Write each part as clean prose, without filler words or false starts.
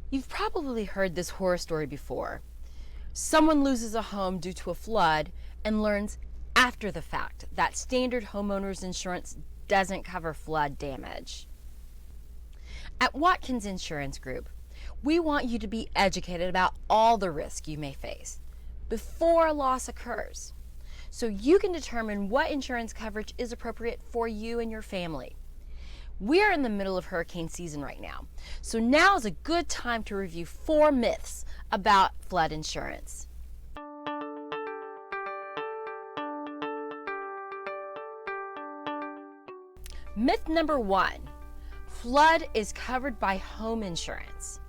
You've probably heard this horror story before. Someone loses a home due to a flood and learns after the fact that standard homeowners insurance doesn't cover flood damage. At Watkins Insurance Group, we want you to be educated about all the risk you may face before a loss occurs, so you can determine what insurance coverage is appropriate for you and your family. We are in the middle of hurricane season right now, so now is a good time to review 4 myths about flood insurance. Myth number 1, flood is covered by home insurance.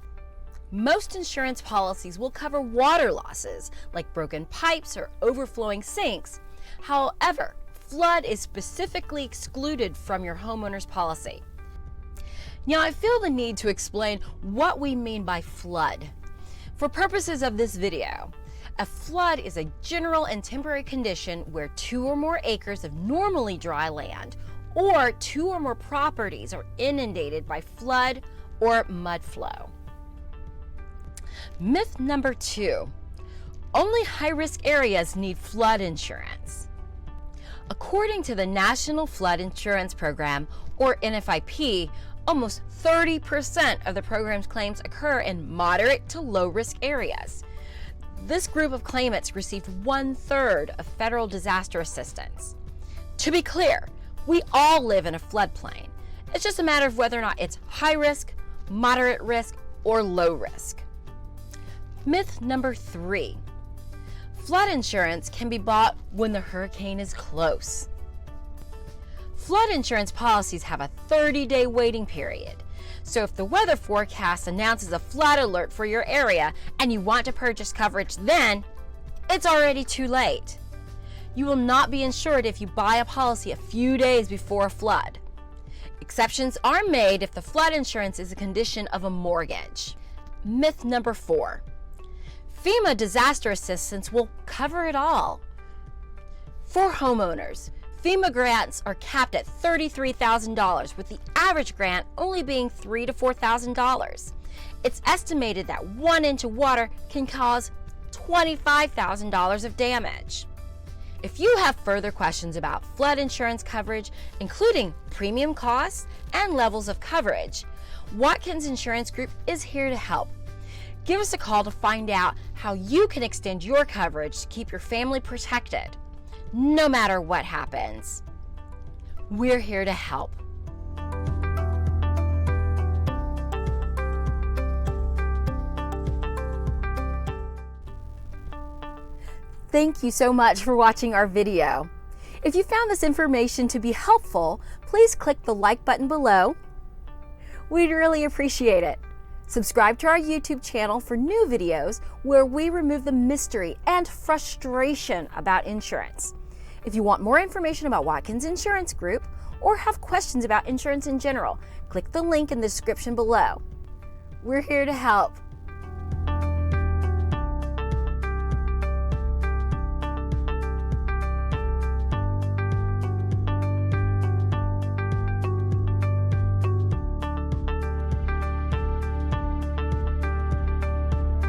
Most insurance policies will cover water losses like broken pipes or overflowing sinks. However, flood is specifically excluded from your homeowner's policy. Now, I feel the need to explain what we mean by flood. For purposes of this video, a flood is a general and temporary condition where 2 or more acres of normally dry land or 2 or more properties are inundated by flood or mudflow. Myth number 2, only high-risk areas need flood insurance. According to the National Flood Insurance Program, or NFIP, almost 30% of the program's claims occur in moderate to low-risk areas. This group of claimants received 1/3 of federal disaster assistance. To be clear, we all live in a floodplain. It's just a matter of whether or not it's high risk, moderate risk, or low risk. Myth number 3, flood insurance can be bought when the hurricane is close. Flood insurance policies have a 30-day waiting period. So if the weather forecast announces a flood alert for your area and you want to purchase coverage then, it's already too late. You will not be insured if you buy a policy a few days before a flood. Exceptions are made if the flood insurance is a condition of a mortgage. Myth number 4, FEMA disaster assistance will cover it all. For homeowners, FEMA grants are capped at $33,000, with the average grant only being $3,000 to $4,000. It's estimated that 1 inch of water can cause $25,000 of damage. If you have further questions about flood insurance coverage, including premium costs and levels of coverage, Watkins Insurance Group is here to help. Give us a call to find out how you can extend your coverage to keep your family protected, no matter what happens. We're here to help. Thank you so much for watching our video. If you found this information to be helpful, please click the like button below. We'd really appreciate it. Subscribe to our YouTube channel for new videos where we remove the mystery and frustration about insurance. If you want more information about Watkins Insurance Group or have questions about insurance in general, click the link in the description below. We're here to help.